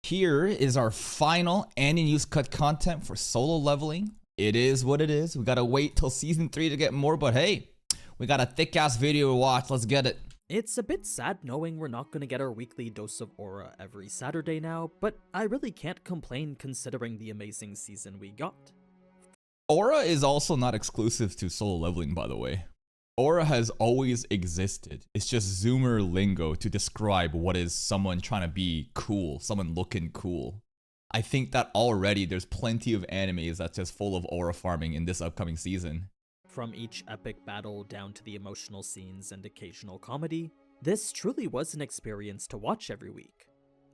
Here is our final AniNews cut content for solo leveling. It is what it is. We gotta wait till season 3 to get more, but hey, we got a thick ass video to watch. Let's get it. It's a bit sad knowing we're not gonna get our weekly dose of aura every Saturday now, but I really can't complain considering the amazing season we got. Aura is also not exclusive to solo leveling, by the way. Aura has always existed. It's just Zoomer lingo to describe what is someone trying to be cool, someone looking cool. I think that already there's plenty of animes that's just full of aura farming in this upcoming season. From each epic battle down to the emotional scenes and occasional comedy, this truly was an experience to watch every week.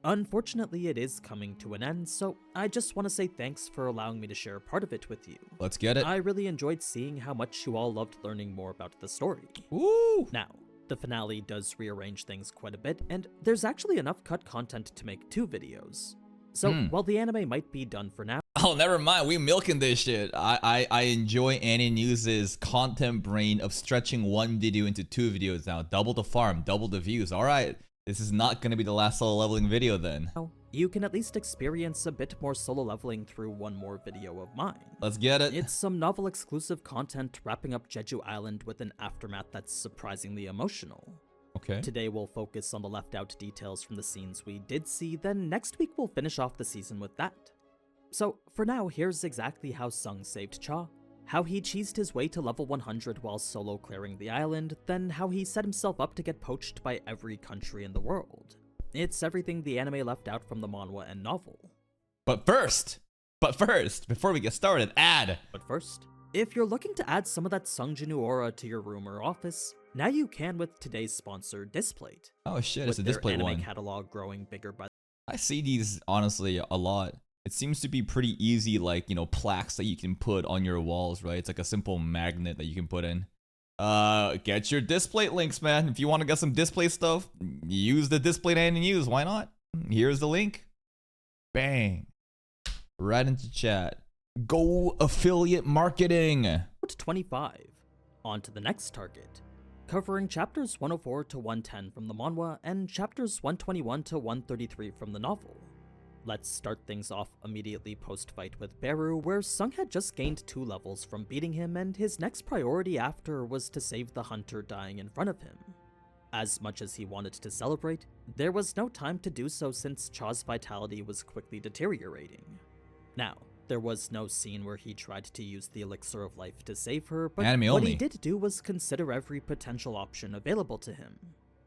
Unfortunately, it is coming to an end, so I just want to say thanks for allowing me to share part of it with you. Let's get it. I really enjoyed seeing how much you all loved learning more about the story. Woo! Now, the finale does rearrange things quite a bit, and there's actually enough cut content to make 2 videos. So, while the anime might be done for now— Oh, never mind. We milking this shit. I enjoy AniNews' content brain of stretching one video into 2 videos now. Double the farm, double the views. All right. This is not going to be the last solo leveling video then. you can at least experience a bit more solo leveling through one more video of mine. Let's get it. It's some novel exclusive content wrapping up Jeju Island with an aftermath that's surprisingly emotional. Okay. Today we'll focus on the left out details from the scenes we did see, then next week we'll finish off the season with that. So for now, here's exactly how Sung saved Cha, how he cheesed his way to level 100 while solo clearing the island, then how he set himself up to get poached by every country in the world. It's everything the anime left out from the manhwa and novel. But first, before we get started, But first, if you're looking to add some of that Sungjinu aura to your room or office, now you can with today's sponsor, Displate. Oh shit, it's a With their Displate anime one. catalog growing bigger by— I see these honestly a lot. It seems to be pretty easy, like, you know, plaques that you can put on your walls, right? It's like a simple magnet that you can put in. Get your Displate links, man. If you want to get some Displate stuff, use the Displate AniNews. Why not? Here's the link. Bang. Right into chat. Go affiliate marketing. 25. On to the next target, covering chapters 104 to 110 from the manhwa and chapters 121 to 133 from the novel. Let's start things off immediately post-fight with Beru, where Sung had just gained 2 levels from beating him, and his next priority after was to save the hunter dying in front of him. As much as he wanted to celebrate, there was no time to do so since Cha's vitality was quickly deteriorating. Now, there was no scene where he tried to use the elixir of life to save her, but what he did do was consider every potential option available to him.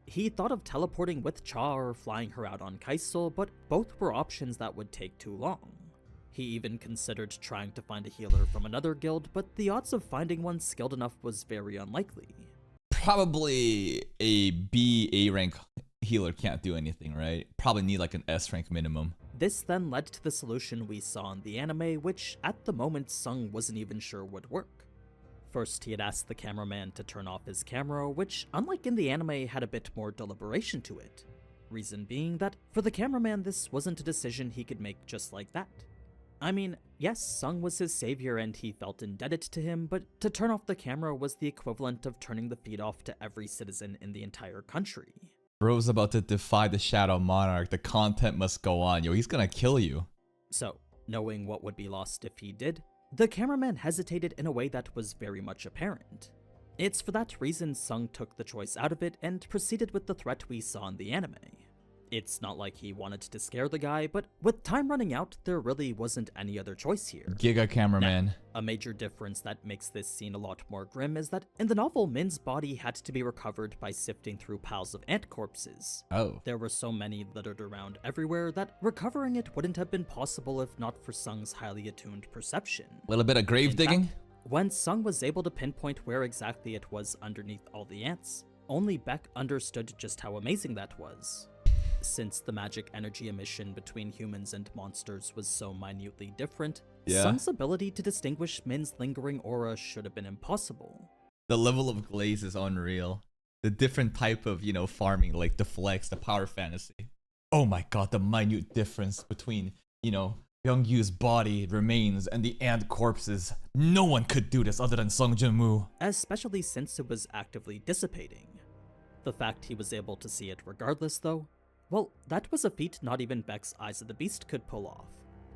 He thought of teleporting with Cha or flying her out on Kaisel, but both were options that would take too long. He even considered trying to find a healer from another guild, but the odds of finding one skilled enough was very unlikely. Probably a B A rank healer can't do anything, right? Probably need like an S rank minimum. This then led to the solution we saw in the anime, which at the moment Sung wasn't even sure would work. First, he had asked the cameraman to turn off his camera, which, unlike in the anime, had a bit more deliberation to it. Reason being that, for the cameraman, this wasn't a decision he could make just like that. I mean, yes, Sung was his savior and he felt indebted to him, but to turn off the camera was the equivalent of turning the feed off to every citizen in the entire country. Bro's about to defy the Shadow Monarch. The content must go on. Yo, he's gonna kill you. So, knowing what would be lost if he did, the cameraman hesitated in a way that was very much apparent. It's for that reason Sung took the choice out of it and proceeded with the threat we saw in the anime. It's not like he wanted to scare the guy, but with time running out, there really wasn't any other choice here. Giga cameraman. Now, a major difference that makes this scene a lot more grim is that in the novel, Min's body had to be recovered by sifting through piles of ant corpses. Oh. There were so many littered around everywhere that recovering it wouldn't have been possible if not for Sung's highly attuned perception. A little bit of grave digging? Fact, when Sung was able to pinpoint where exactly it was underneath all the ants, only Beck understood just how amazing that was. Since the magic energy emission between humans and monsters was so minutely different, Sung's ability to distinguish Min's lingering aura should have been impossible. The level of glaze is unreal. The different type of, you know, farming, like the flex, the power fantasy. Oh my god, the minute difference between, you know, Youngyu's body remains and the ant corpses. No one could do this other than Sung Jin-woo. Especially since it was actively dissipating. The fact he was able to see it regardless, though, Well, that was a feat not even Beck's Eyes of the Beast could pull off.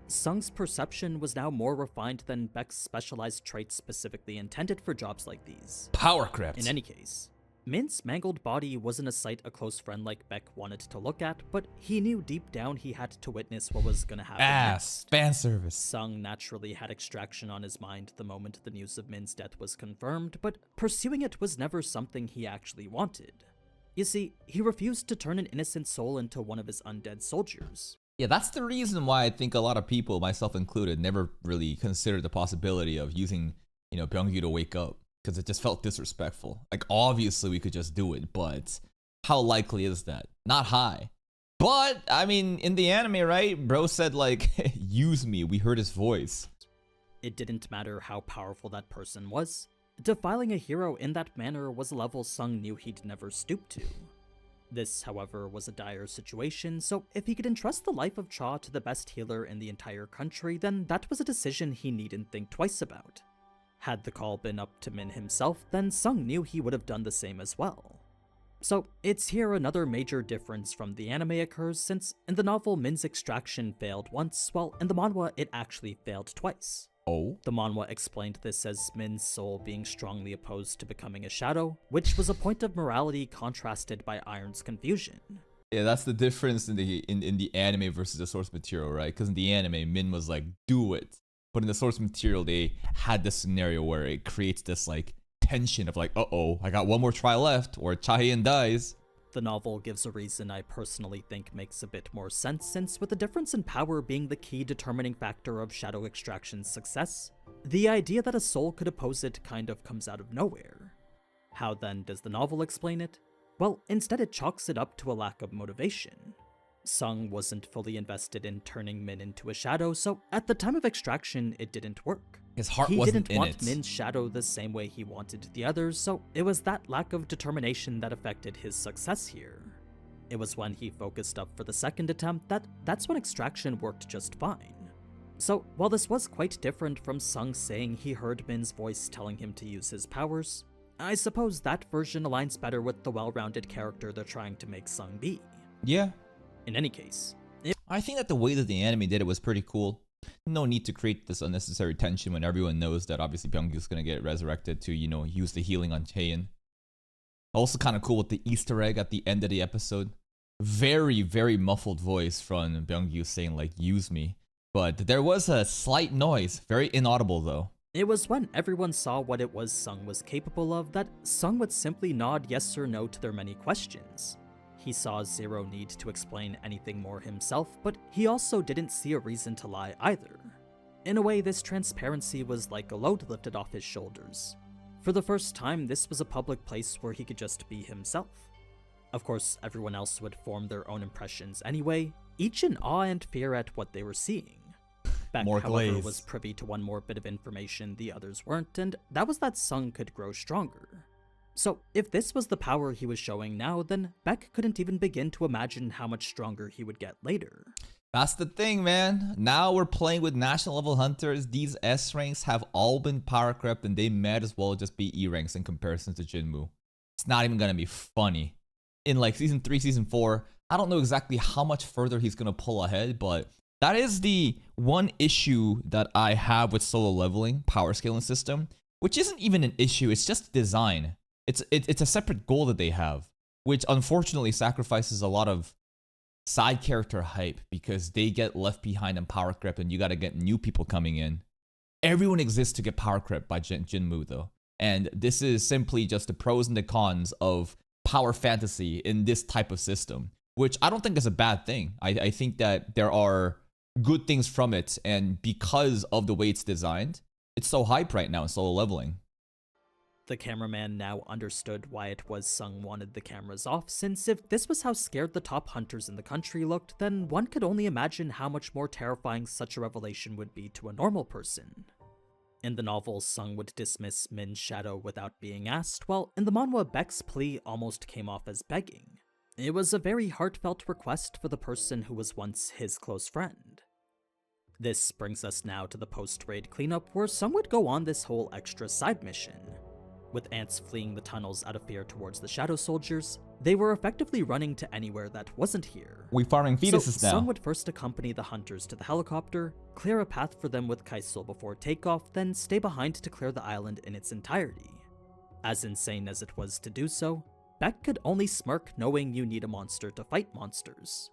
Sung's perception was now more refined than Beck's specialized traits specifically intended for jobs like these. Power crept. In any case, Min's mangled body wasn't a sight a close friend like Beck wanted to look at, but he knew deep down he had to witness what was gonna happen next. Fan service. Sung naturally had extraction on his mind the moment the news of Min's death was confirmed, but pursuing it was never something he actually wanted. You see, he refused to turn an innocent soul into one of his undead soldiers. Yeah, that's the reason why I think a lot of people, myself included, never really considered the possibility of using, Byung-yu to wake up. Because it just felt disrespectful. Like, obviously we could just do it, but how likely is that? Not high. But, I mean, in the anime, right? Bro said, like, use me. We heard his voice. It didn't matter how powerful that person was. Defiling a hero in that manner was a level Sung knew he'd never stoop to. This, however, was a dire situation, so if he could entrust the life of Cha to the best healer in the entire country, then that was a decision he needn't think twice about. Had the call been up to Min himself, then Sung knew he would have done the same as well. So it's here another major difference from the anime occurs, since in the novel Min's extraction failed once, while in the manhwa it actually failed twice. Oh? The manhwa explained this as Min's soul being strongly opposed to becoming a shadow, which was a point of morality contrasted by Iron's confusion. Yeah, that's the difference in the anime versus the source material, right? Because in the anime, Min was like, do it. But in the source material, they had this scenario where it creates this, like, tension of like, uh-oh, I got one more try left, or Chaehyun dies. The novel gives a reason I personally think makes a bit more sense, since with the difference in power being the key determining factor of shadow extraction's success, the idea that a soul could oppose it kind of comes out of nowhere. How then does the novel explain it? Well, instead it chalks it up to a lack of motivation. Sung wasn't fully invested in turning Min into a shadow, so at the time of extraction, it didn't work. His heart he wasn't didn't in want it. Min's shadow the same way he wanted the others, so it was that lack of determination that affected his success here. It was when he focused up for the second attempt that's when extraction worked just fine. So while this was quite different from Sung saying he heard Min's voice telling him to use his powers, I suppose that version aligns better with the well-rounded character they're trying to make Sung be. Yeah. In any case, I think that the way that the anime did it was pretty cool. No need to create this unnecessary tension when everyone knows that obviously Byung-gyu's gonna get resurrected to, use the healing on Chaehyun. Also kind of cool with the Easter egg at the end of the episode. Very, very muffled voice from Byung-gyu saying, like, use me. But there was a slight noise, very inaudible though. it was when everyone saw what it was Sung was capable of that Sung would simply nod yes or no to their many questions. He saw zero need to explain anything more himself, but he also didn't see a reason to lie either. In a way, this transparency was like a load lifted off his shoulders. For the first time, this was a public place where he could just be himself. Of course, everyone else would form their own impressions anyway, each in awe and fear at what they were seeing. Beck, More however, glaze. was privy to one more bit of information the others weren't, and that was that Sung could grow stronger. So, if this was the power he was showing now, then Beck couldn't even begin to imagine how much stronger he would get later. That's the thing, man. Now we're playing with national level hunters. These S ranks have all been power crept, and they might as well just be E ranks in comparison to Jinmu. It's not even gonna be funny. In like season 3, season 4, I don't know exactly how much further he's gonna pull ahead, but that is the one issue that I have with solo leveling power scaling system, which isn't even an issue. It's just design. It's a separate goal that they have, which unfortunately sacrifices a lot of side character hype because they get left behind in power creep and you gotta get new people coming in. Everyone exists to get power crept by Jinmu though. And this is simply just the pros and the cons of power fantasy in this type of system, which I don't think is a bad thing. I think that there are good things from it, and because of the way it's designed, it's so hype right now in solo leveling. The cameraman now understood why it was Sung wanted the cameras off, since if this was how scared the top hunters in the country looked, then one could only imagine how much more terrifying such a revelation would be to a normal person. In the novel, Sung would dismiss Min's shadow without being asked, while in the manhwa, Beck's plea almost came off as begging. It was a very heartfelt request for the person who was once his close friend. This brings us now to the post-raid cleanup, where Sung would go on this whole extra side mission. With ants fleeing the tunnels out of fear towards the shadow soldiers, They were effectively running to anywhere that wasn't here. We farming fetuses So now. Sung would first accompany the hunters to the helicopter, clear a path for them with Kaisel before takeoff, then stay behind to clear the island in its entirety. As insane as it was to do so, Beck could only smirk knowing you need a monster to fight monsters.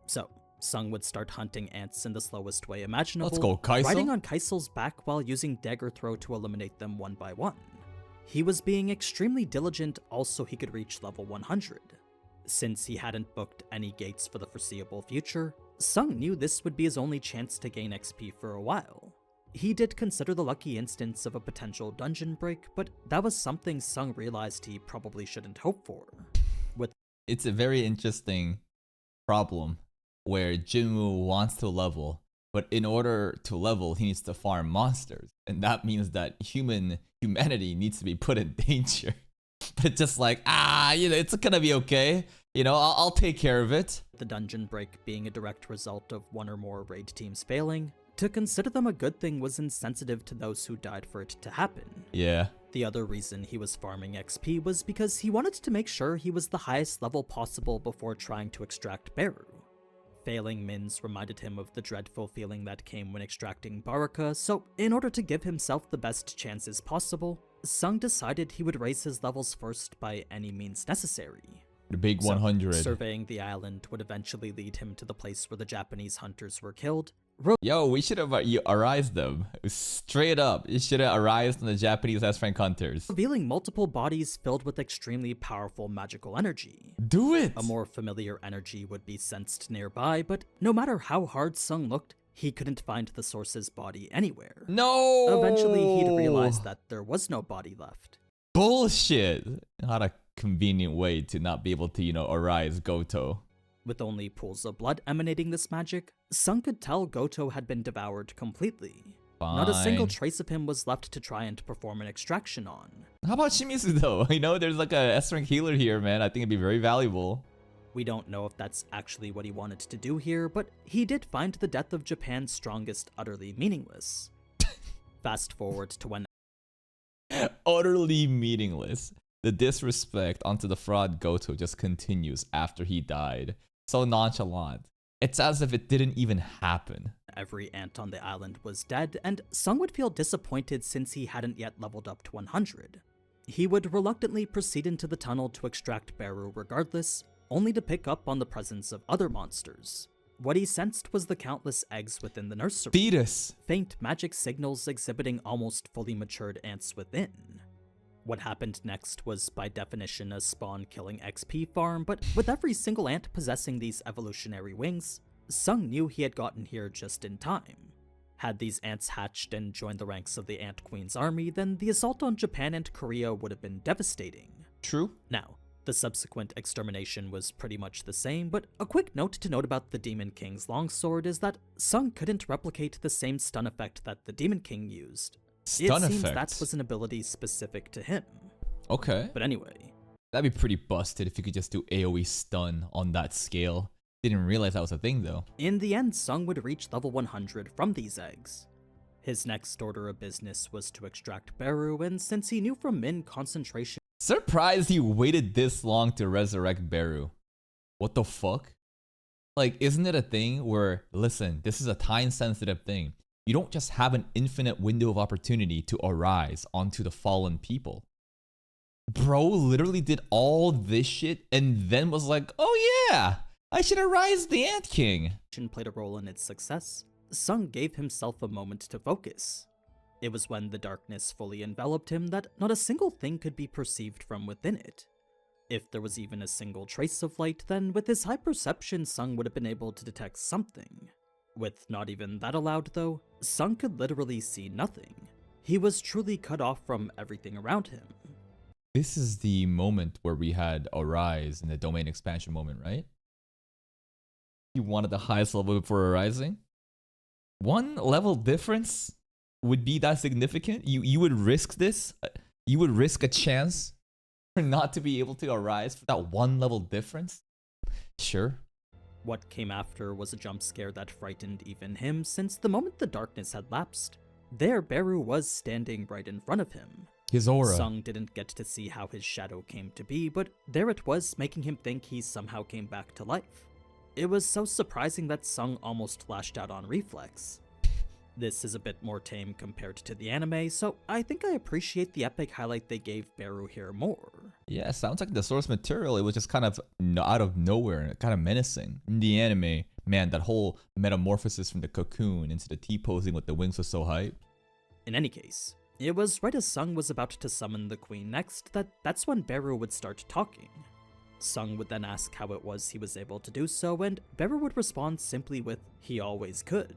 So, Sung would start hunting ants in the slowest way imaginable, Let's go, Kaisel. riding on Kaisel's back while using dagger throw to eliminate them one by one. He was being extremely diligent also he could reach level 100. Since he hadn't booked any gates for the foreseeable future, Sung knew this would be his only chance to gain XP for a while. He did consider the lucky instance of a potential dungeon break, but that was something Sung realized he probably shouldn't hope for. It's a very interesting problem where Jinwoo wants to level, but in order to level, he needs to farm monsters. And that means that humanity needs to be put in danger. But it's just like, it's gonna be okay. I'll take care of it. The dungeon break being a direct result of one or more raid teams failing, to consider them a good thing was insensitive to those who died for it to happen. Yeah. The other reason he was farming XP was because he wanted to make sure he was the highest level possible before trying to extract Beru. Failing mins reminded him of the dreadful feeling that came when extracting Baraka, so in order to give himself the best chances possible, Sung decided he would raise his levels first by any means necessary. The big 100. Surveying the island would eventually lead him to the place where the Japanese hunters were killed. Yo, we should have arised them. Straight up. You should have arised on the Japanese S-Rank hunters. Revealing multiple bodies filled with extremely powerful magical energy. Do it! A more familiar energy would be sensed nearby, but no matter how hard Sung looked, he couldn't find the source's body anywhere. No! Eventually, he'd realized that there was no body left. Bullshit! Not a convenient way to not be able to, arise Goto. With only pools of blood emanating this magic, Sung could tell Goto had been devoured completely. Fine. Not a single trace of him was left to try and perform an extraction on. How about Shimizu though? There's like a S-Rank healer here, man. I think it'd be very valuable. We don't know if that's actually what he wanted to do here, but he did find the death of Japan's strongest utterly meaningless. Fast forward to when Utterly meaningless. The disrespect onto the fraud Goto just continues after he died. So nonchalant. It's as if it didn't even happen. every ant on the island was dead, and Sung would feel disappointed since he hadn't yet leveled up to 100. He would reluctantly proceed into the tunnel to extract Beru regardless, only to pick up on the presence of other monsters. What he sensed was the countless eggs within the nursery. Fetus! Faint magic signals exhibiting almost fully matured ants within. What happened next was by definition a spawn-killing XP farm, but with every single ant possessing these evolutionary wings, Sung knew he had gotten here just in time. Had these ants hatched and joined the ranks of the Ant Queen's army, then the assault on Japan and Korea would have been devastating. True. Now, the subsequent extermination was pretty much the same, but a quick note to note about the Demon King's longsword is that Sung couldn't replicate the same stun effect that the Demon King used. Stun it seems effect? that was an ability specific to him. Okay. But anyway. That'd be pretty busted if you could just do AoE stun on that scale. Didn't realize that was a thing though. In the end, Sung would reach level 100 from these eggs. His next order of business was to extract Beru, and since he knew from Min concentration... Surprised he waited this long to resurrect Beru. What the fuck? Like, isn't it a thing where, listen, this is a time-sensitive thing. You don't just have an infinite window of opportunity to arise onto the fallen people. Bro literally did all this shit and then was like, oh yeah, I should arise the Ant King. Played a role in its success. Sung gave himself a moment to focus. It was when the darkness fully enveloped him that not a single thing could be perceived from within it. If there was even a single trace of light, then with his high perception, Sung would have been able to detect something. With not even that allowed though, Sung could literally see nothing. He was truly cut off from everything around him. This is the moment where we had Arise in the domain expansion moment, right? You wanted the highest level before arising? One level difference would be that significant? You would risk this? You would risk a chance for not to be able to arise for that one level difference? Sure. What came after was a jump scare that frightened even him, since the moment the darkness had lapsed, there Beru was standing right in front of him. His aura. Sung didn't get to see how his shadow came to be, but there it was, making him think he somehow came back to life. It was so surprising that Sung almost lashed out on reflex. This is a bit more tame compared to the anime, so I think I appreciate the epic highlight they gave Beru here more. Yeah, sounds like the source material, it was just kind of out of nowhere and kind of menacing. In the anime, man, that whole metamorphosis from the cocoon into the T-posing with the wings was so hype. In any case, it was right as Sung was about to summon the queen next that's when Beru would start talking. Sung would then ask how it was he was able to do so, and Beru would respond simply with, "He always could."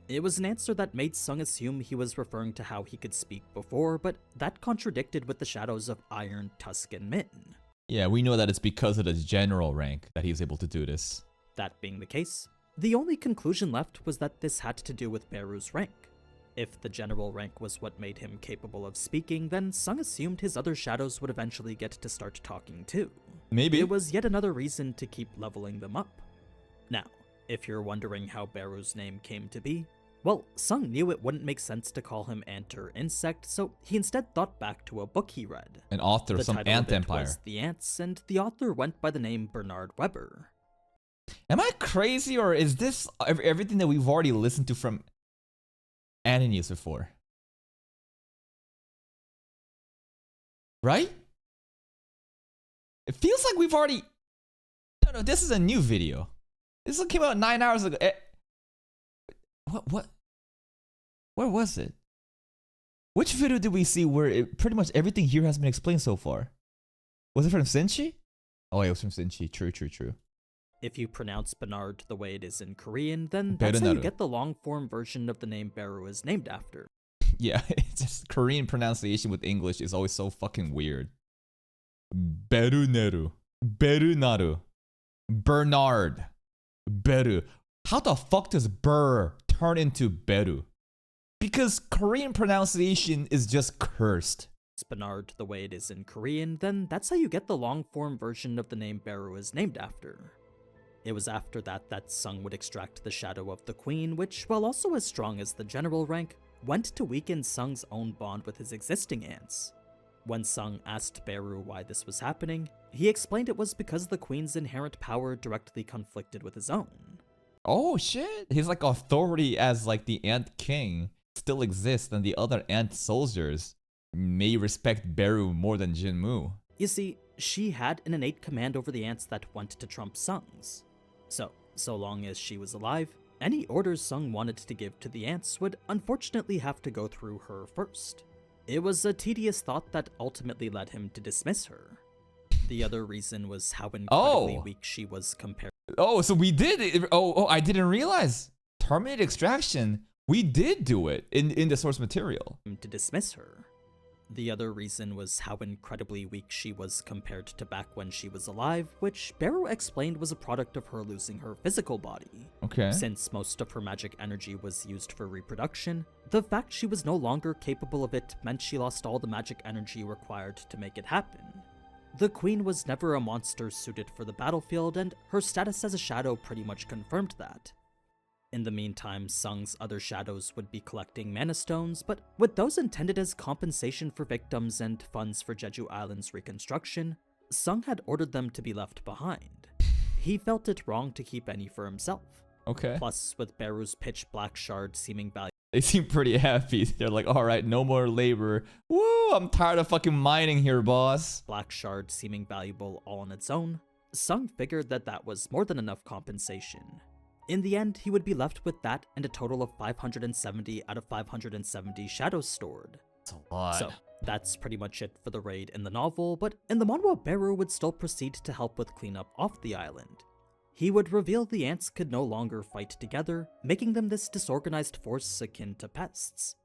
It was an answer that made Sung assume he was referring to how he could speak before, but that contradicted with the shadows of Iron, Tusk, and Mitten. Yeah, we know that it's because of his general rank that he was able to do this. That being the case, the only conclusion left was that this had to do with Beru's rank. If the general rank was what made him capable of speaking, then Sung assumed his other shadows would eventually get to start talking too. Maybe. It was yet another reason to keep leveling them up. Now, if you're wondering how Beru's name came to be, well, Sung knew it wouldn't make sense to call him ant or insect, so he instead thought back to a book he read. An author of some ant empire. Was The Ants, and the author went by the name Bernard Weber. Am I crazy, or is this everything that we've already listened to from AniNews before? Right? It feels like we've already... No, this is a new video. This came out 9 hours ago. What? Where was it? Which video did we see where pretty much everything here has been explained so far? Was it from Senshi? Oh, yeah, it was from Senshi. True. If you pronounce Bernard the way it is in Korean, then that's how you get the long-form version of the name Beru is named after. Yeah, it's just Korean pronunciation with English is always so fucking weird. Beruneru. Berunaru. Bernard. Beru. How the fuck does Ber turn into Beru? Because Korean pronunciation is just cursed. Bernard the way it is in Korean, then that's how you get the long-form version of the name Beru is named after. It was after that Sung would extract the shadow of the queen, which, while also as strong as the general rank, went to weaken Sung's own bond with his existing ants. When Sung asked Beru why this was happening, he explained it was because the queen's inherent power directly conflicted with his own. Oh shit, his like authority as like the ant king still exists, and the other ant soldiers may respect Beru more than Jinmu. You see, she had an innate command over the ants that went to trump Sung's. So long as she was alive, any orders Sung wanted to give to the ants would unfortunately have to go through her first. It was a tedious thought that ultimately led him to dismiss her. The other reason was how incredibly weak she was compared. Oh, so we did it. Oh, I didn't realize. Terminated extraction. We did do it in the source material. To dismiss her. The other reason was how incredibly weak she was compared to back when she was alive, which Beru explained was a product of her losing her physical body. Okay. Since most of her magic energy was used for reproduction, the fact she was no longer capable of it meant she lost all the magic energy required to make it happen. The queen was never a monster suited for the battlefield, and her status as a shadow pretty much confirmed that. In the meantime, Sung's other shadows would be collecting mana stones, but with those intended as compensation for victims and funds for Jeju Island's reconstruction, Sung had ordered them to be left behind. He felt it wrong to keep any for himself. Okay. Plus, with Beru's pitch black shard seeming valuable, they seem pretty happy. They're like, alright, no more labor. Woo, I'm tired of fucking mining here, boss. Black shard seeming valuable all on its own, Sung figured that was more than enough compensation. In the end, he would be left with that and a total of 570 out of 570 shadows stored. That's a lot. So, that's pretty much it for the raid in the novel, but in the manhwa, Beru would still proceed to help with cleanup off the island. He would reveal the ants could no longer fight together, making them this disorganized force akin to pests.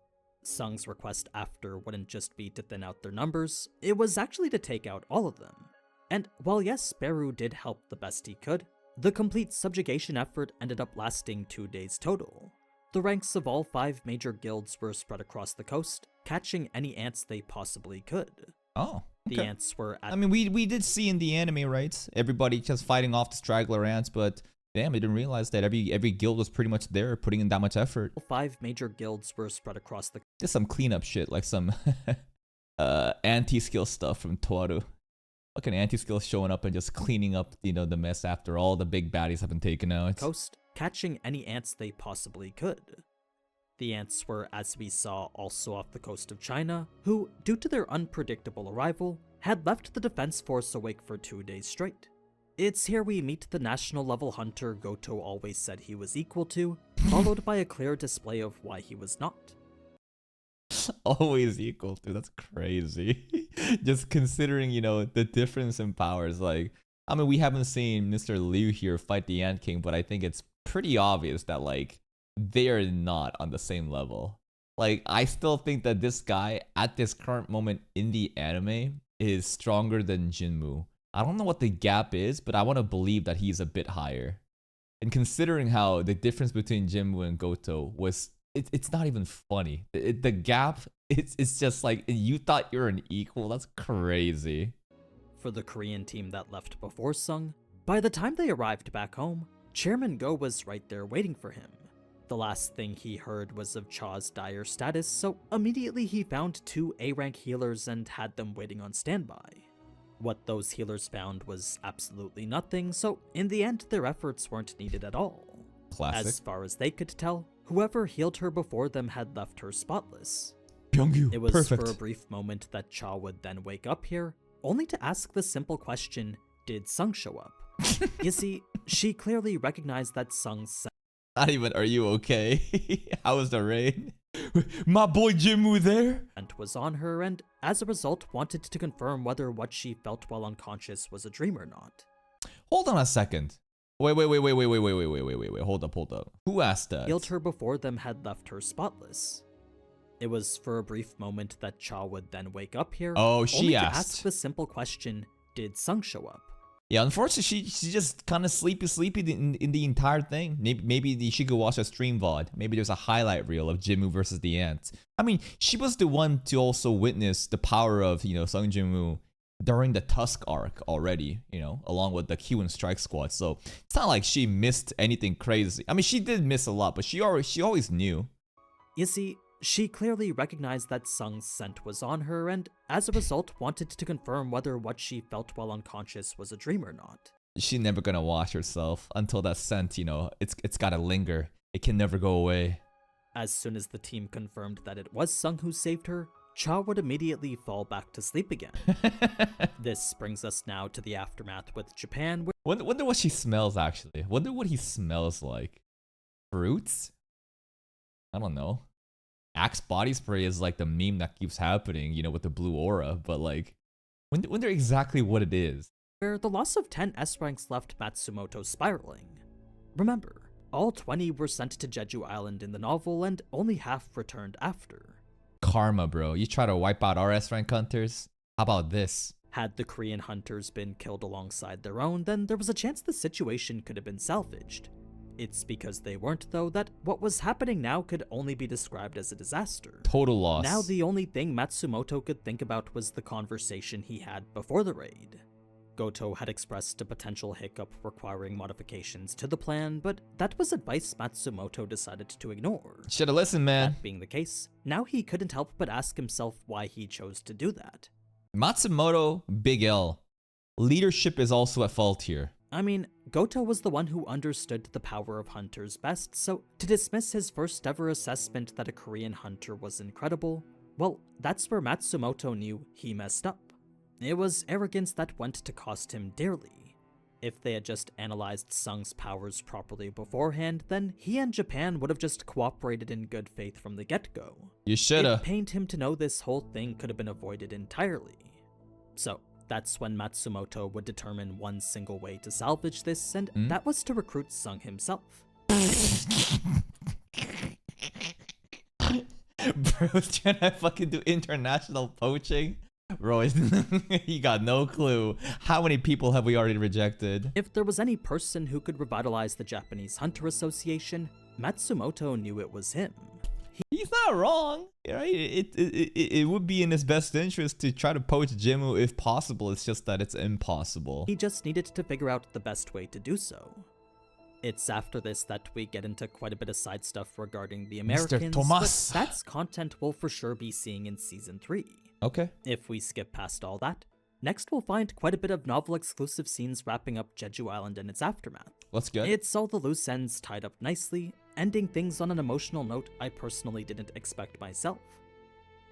Sung's request after wouldn't just be to thin out their numbers, it was actually to take out all of them. And while yes, Beru did help the best he could, the complete subjugation effort ended up lasting 2 days total. The ranks of all 5 major guilds were spread across the coast, catching any ants they possibly could. Oh, okay. The ants were at— I mean, we did see in the anime, right? Everybody just fighting off the straggler ants, but damn, I didn't realize that every guild was pretty much there, putting in that much effort. 5 major guilds were spread across the— Just some cleanup shit, like some anti-skill stuff from Toaru. Fucking anti-skill showing up and just cleaning up, you know, the mess after all the big baddies have been taken out. Coast, catching any ants they possibly could. The ants were, as we saw, also off the coast of China, who, due to their unpredictable arrival, had left the defense force awake for 2 days straight. It's here we meet the national level hunter Goto always said he was equal to, followed by a clear display of why he was not. Always equal to, that's crazy. Just considering, you know, the difference in powers. Like, I mean, we haven't seen Mr. Liu here fight the Ant King, but I think it's pretty obvious that, like, they are not on the same level. Like, I still think that this guy, at this current moment in the anime, is stronger than Jinmu. I don't know what the gap is, but I want to believe that he's a bit higher. And considering how the difference between Jinmu and Goto was, it's not even funny. The gap, it's just like, you thought you're an equal? That's crazy. For the Korean team that left before Sung, by the time they arrived back home, Chairman Go was right there waiting for him. The last thing he heard was of Cha's dire status, so immediately he found 2 A-rank healers and had them waiting on standby. What those healers found was absolutely nothing, so in the end their efforts weren't needed at all. Classic. As far as they could tell, whoever healed her before them had left her spotless. Byungyu, It was perfect. for a brief moment that Cha would then wake up here, only to ask the simple question, did Sung show up? You see, she clearly recognized that Sung's Not even, are you okay? How was the rain? My boy Jinmu there? scent was on her, and as a result wanted to confirm whether what she felt while unconscious was a dream or not. Hold on a second. Wait, hold up. Who asked that? Healed her before them had left her spotless. It was for a brief moment that Cha would then wake up here, Oh, she only asked. to ask the simple question, did Sung show up? Yeah, unfortunately, she just kind of sleepy in the entire thing. Maybe she could watch a stream VOD. Maybe there's a highlight reel of Jinmu versus the Ants. I mean, she was the one to also witness the power of, you know, Sung Jinmu during the Tusk arc already, you know, along with the Q and Strike Squad. So it's not like she missed anything crazy. I mean, she did miss a lot, but she always knew. You see, she clearly recognized that Sung's scent was on her, and as a result wanted to confirm whether what she felt while unconscious was a dream or not. She's never gonna wash herself until that scent, you know, it's gotta linger. It can never go away. As soon as the team confirmed that it was Sung who saved her, Cha would immediately fall back to sleep again. This brings us now to the aftermath with Japan, where Wonder what she smells, actually. Wonder what he smells like. Fruits? I don't know. Axe body spray is like the meme that keeps happening, you know, with the blue aura, but like, wonder exactly what it is. the loss of 10 S ranks left Matsumoto spiraling. Remember, all 20 were sent to Jeju Island in the novel, and only half returned after. Karma, bro. You try to wipe out our S rank hunters? How about this? Had the Korean hunters been killed alongside their own, then there was a chance the situation could have been salvaged. It's because they weren't, though, that what was happening now could only be described as a disaster. Total loss. Now the only thing Matsumoto could think about was the conversation he had before the raid. Goto had expressed a potential hiccup requiring modifications to the plan, but that was advice Matsumoto decided to ignore. Should've listened, man. That being the case, now he couldn't help but ask himself why he chose to do that. Matsumoto, big L. Leadership is also at fault here. I mean, Goto was the one who understood the power of hunters best, so to dismiss his first ever assessment that a Korean hunter was incredible, well, that's where Matsumoto knew he messed up. It was arrogance that went to cost him dearly. If they had just analyzed Sung's powers properly beforehand, then he and Japan would have just cooperated in good faith from the get-go. You shoulda. It pained him to know this whole thing could have been avoided entirely. So, that's when Matsumoto would determine one single way to salvage this, and that was to recruit Sung himself. Bro, trying to fucking do international poaching? Bro, you got no clue. How many people have we already rejected? If there was any person who could revitalize the Japanese Hunter Association, Matsumoto knew it was him. He's not wrong, right? It would be in his best interest to try to poach Jinmu if possible. It's just that it's impossible. He just needed to figure out the best way to do so. It's after this that we get into quite a bit of side stuff regarding the Americans, Thomas. but that's content we'll for sure be seeing in Season 3. Okay. If we skip past all that, next we'll find quite a bit of novel-exclusive scenes wrapping up Jeju Island and its aftermath. That's good. It's all the loose ends tied up nicely, ending things on an emotional note I personally didn't expect myself.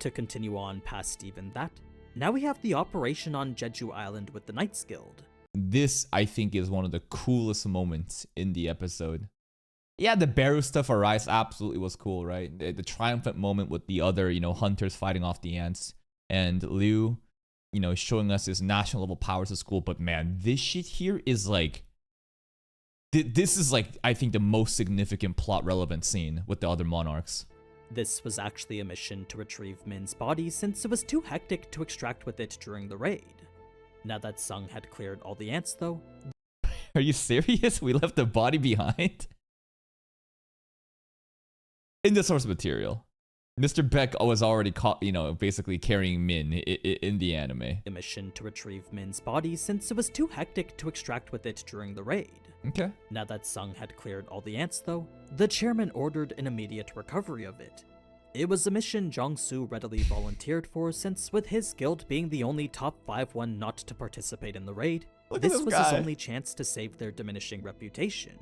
To continue on past even that, now we have the operation on Jeju Island with the Knights Guild. This, I think, is one of the coolest moments in the episode. Yeah, the Beru stuff Arise absolutely was cool, right? The triumphant moment with the other, hunters fighting off the ants. And Liu, showing us his national level powers at school. But man, this shit here is like... This is like, I think, the most significant plot relevant scene with the other monarchs. This was actually a mission to retrieve Min's body since it was too hectic to extract with it during the raid. Now that Sung had cleared all the ants though... Are you serious? We left the body behind? In the source material, Mr. Beck was already caught, basically carrying Min in the anime. A mission to retrieve Min's body since it was too hectic to extract with it during the raid. Okay. Now that Sung had cleared all the ants though, the chairman ordered an immediate recovery of it. It was a mission Jong-soo readily volunteered for since with his guild being the only top 5-1 not to participate in the raid, this was his only chance to save their diminishing reputation.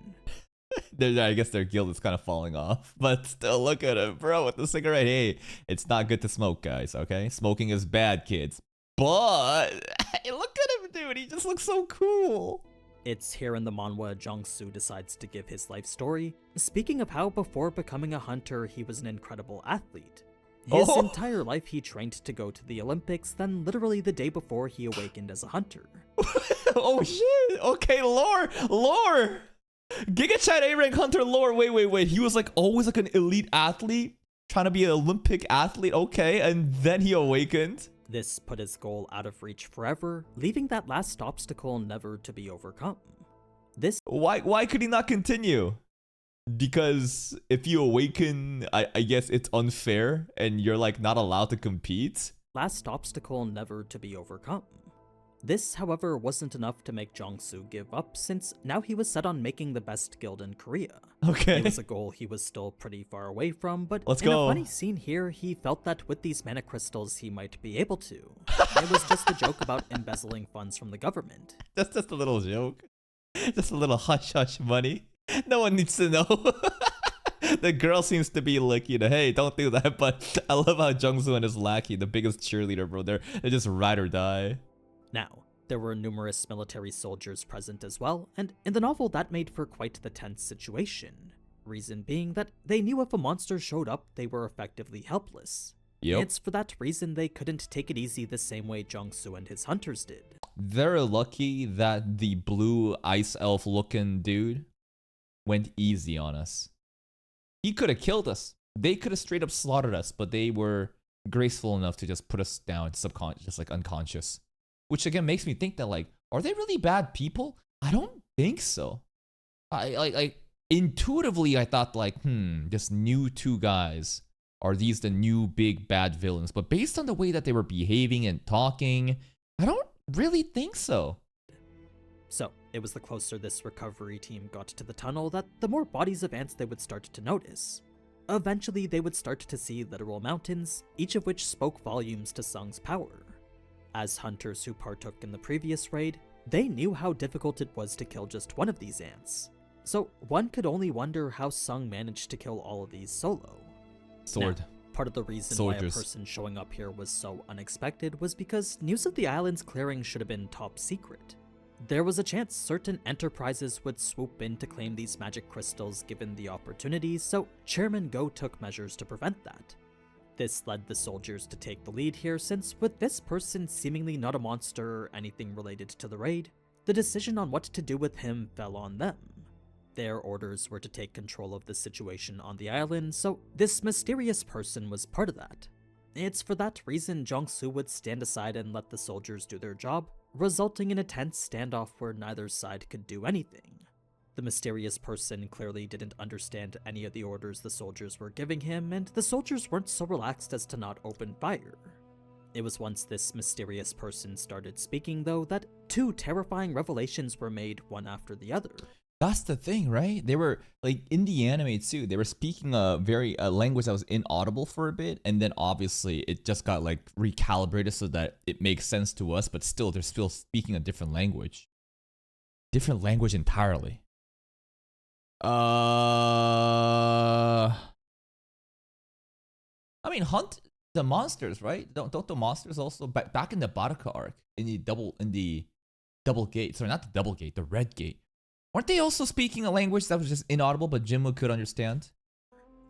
I guess their guild is kind of falling off, but still, look at him, bro, with the cigarette. Hey, it's not good to smoke, guys, okay? Smoking is bad, kids. But, hey, look at him, dude. He just looks so cool. It's here in the manhwa Jong-soo decides to give his life story, speaking of how before becoming a hunter, he was an incredible athlete. His entire life he trained to go to the Olympics, then literally the day before he awakened as a hunter. Oh shit, okay, lore! Giga Chad A-Rank Hunter lore, wait, he was like always like an elite athlete, trying to be an Olympic athlete, okay, and then he awakened? This put his goal out of reach forever, leaving that last obstacle never to be overcome. Why could he not continue? Because if you awaken, I guess it's unfair and you're like not allowed to compete? Last obstacle never to be overcome. This, however, wasn't enough to make Jong-soo give up since now he was set on making the best guild in Korea. Okay. It was a goal he was still pretty far away from, but Let's in go. a funny scene here, he felt that with these mana crystals he might be able to. It was just a joke about embezzling funds from the government. That's just a little joke. Just a little hush-hush money. No one needs to know. The girl seems to be like, hey, don't do that, but I love how Jung-soo and his lackey, the biggest cheerleader, bro, they're just ride or die. Now, there were numerous military soldiers present as well, and in the novel that made for quite the tense situation. Reason being that they knew if a monster showed up, they were effectively helpless. Yep. It's for that reason they couldn't take it easy the same way Jong-soo and his hunters did. They're lucky that the blue ice elf looking dude went easy on us. He could have killed us. They could have straight up slaughtered us, but they were graceful enough to just put us down just like unconscious. Which again makes me think that like, are they really bad people? I don't think so. I intuitively I thought like, this new two guys, are these the new big bad villains? But based on the way that they were behaving and talking, I don't really think so. So, it was the closer this recovery team got to the tunnel that the more bodies of ants they would start to notice. Eventually, they would start to see literal mountains, each of which spoke volumes to Sung's power. As hunters who partook in the previous raid, they knew how difficult it was to kill just one of these ants. So, one could only wonder how Sung managed to kill all of these solo. Sword. Now, part of the reason why a person showing up here was so unexpected was because news of the island's clearing should have been top secret. There was a chance certain enterprises would swoop in to claim these magic crystals given the opportunity, so Chairman Go took measures to prevent that. This led the soldiers to take the lead here since, with this person seemingly not a monster or anything related to the raid, the decision on what to do with him fell on them. Their orders were to take control of the situation on the island, so this mysterious person was part of that. It's for that reason Jong-soo would stand aside and let the soldiers do their job, resulting in a tense standoff where neither side could do anything. The mysterious person clearly didn't understand any of the orders the soldiers were giving him, and the soldiers weren't so relaxed as to not open fire. It was once this mysterious person started speaking, though, that two terrifying revelations were made one after the other. That's the thing, right? They were like in the anime too. They were speaking a language that was inaudible for a bit, and then obviously it just got like recalibrated so that it makes sense to us. But still, they're still speaking a different language entirely. I mean, hunt the monsters, right? Don't the monsters also back in the Baraka arc in the double gate? Sorry, not the double gate, the red gate. Weren't they also speaking a language that was just inaudible, but Jinmu could understand?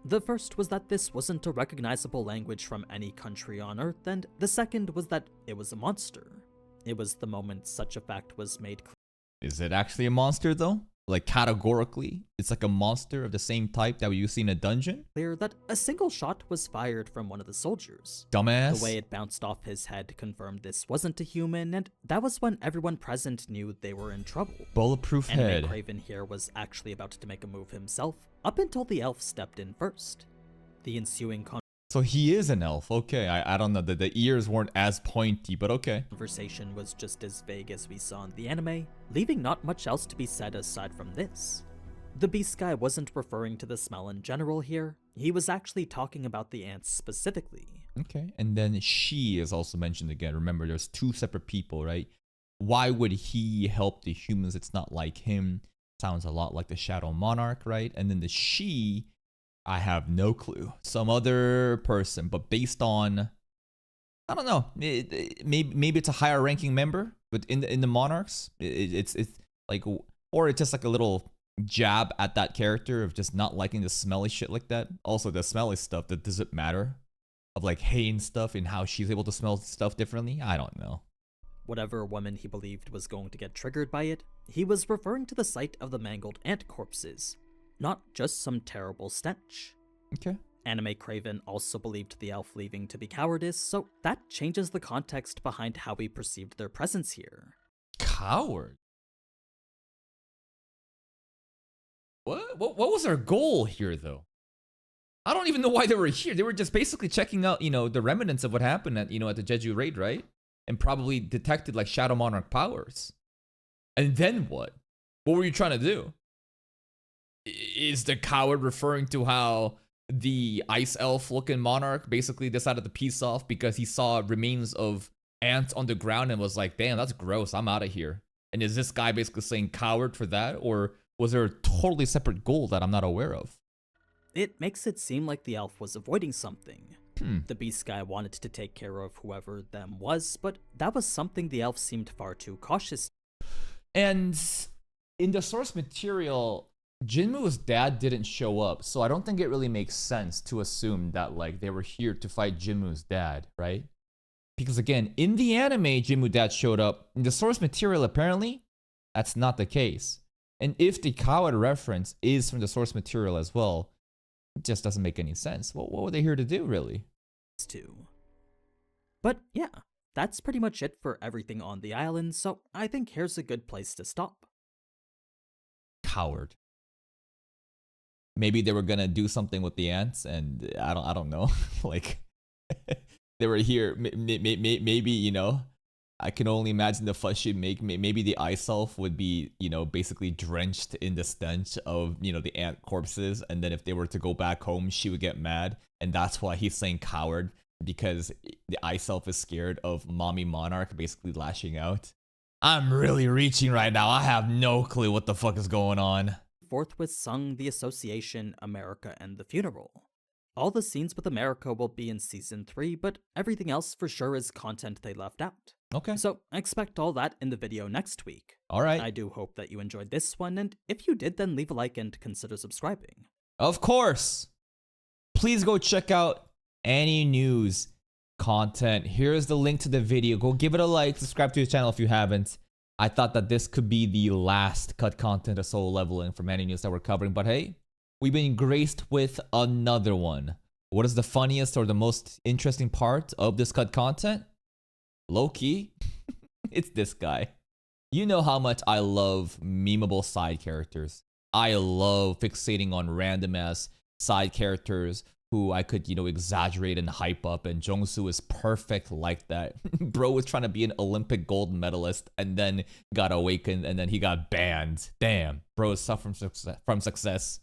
The first was that this wasn't a recognizable language from any country on Earth, and the second was that it was a monster. It was the moment such a fact was made clear. Is it actually a monster though? Like categorically, it's like a monster of the same type that we used to see in a dungeon? Clear that a single shot was fired from one of the soldiers. Dumbass. The way it bounced off his head confirmed this wasn't a human, and that was when everyone present knew they were in trouble. Bulletproof head. Anime Craven here was actually about to make a move himself, up until the elf stepped in first. The ensuing So he is an elf. Okay, I don't know. The ears weren't as pointy, but okay. conversation was just as vague as we saw in the anime, leaving not much else to be said aside from this. The beast guy wasn't referring to the smell in general here, he was actually talking about the ants specifically. Okay, and then she is also mentioned again. Remember, there's two separate people, right? Why would he help the humans? It's not like him. Sounds a lot like the Shadow Monarch, right? And then the she, I have no clue. Some other person, but based on, I don't know. Maybe it's a higher ranking member, but in the Monarchs, it's like, or it's just like a little jab at that character of just not liking the smelly shit like that. Also, the smelly stuff, that does it matter? Of like hay and stuff and how she's able to smell stuff differently? I don't know. Whatever woman he believed was going to get triggered by it, he was referring to the sight of the mangled ant corpses, not just some terrible stench. Okay. Anime Craven also believed the elf leaving to be cowardice, so that changes the context behind how we perceived their presence here. Coward? What was our goal here, though? I don't even know why they were here. They were just basically checking out, the remnants of what happened at, at the Jeju raid, right? And probably detected like Shadow Monarch powers. And then what? What were you trying to do? Is the coward referring to how the ice elf looking monarch basically decided to peace off because he saw remains of ants on the ground and was like, damn, that's gross, I'm out of here? And is this guy basically saying coward for that? Or was there a totally separate goal that I'm not aware of? It makes it seem like the elf was avoiding something. The beast guy wanted to take care of whoever them was, but that was something the elf seemed far too cautious. And in the source material, Jinmu's dad didn't show up, so I don't think it really makes sense to assume that like they were here to fight Jinmu's dad, right? Because again, in the anime, Jinmu's dad showed up. In the source material, apparently, that's not the case. And if the coward reference is from the source material as well, it just doesn't make any sense. What were they here to do, really? But yeah, that's pretty much it for everything on the island, so I think here's a good place to stop. Coward. Maybe they were gonna do something with the ants, and I don't know. Like they were here. Maybe I can only imagine the fuss she'd make. Maybe the ice elf would be basically drenched in the stench of the ant corpses, and then if they were to go back home, she would get mad, and that's why he's saying coward, because the ice elf is scared of mommy monarch basically lashing out. I'm really reaching right now. I have no clue what the fuck is going on. Forthwith sung the association, America, and the funeral. All the scenes with America will be in Season 3, but everything else for sure is content they left out. Okay. So expect all that in the video next week. Alright. I do hope that you enjoyed this one, and if you did, then leave a like and consider subscribing. Of course! Please go check out AniNews content. Here's the link to the video. Go give it a like, subscribe to his channel if you haven't. I thought that this could be the last cut content of Solo Leveling from AniNews that we're covering, but hey, we've been graced with another one. What is the funniest or the most interesting part of this cut content? Low-key, it's this guy. You know how much I love memeable side characters. I love fixating on random ass side characters who I could, exaggerate and hype up, and Jongsu is perfect like that. Bro was trying to be an Olympic gold medalist and then got awakened and then he got banned. Damn, bro is suffering from success.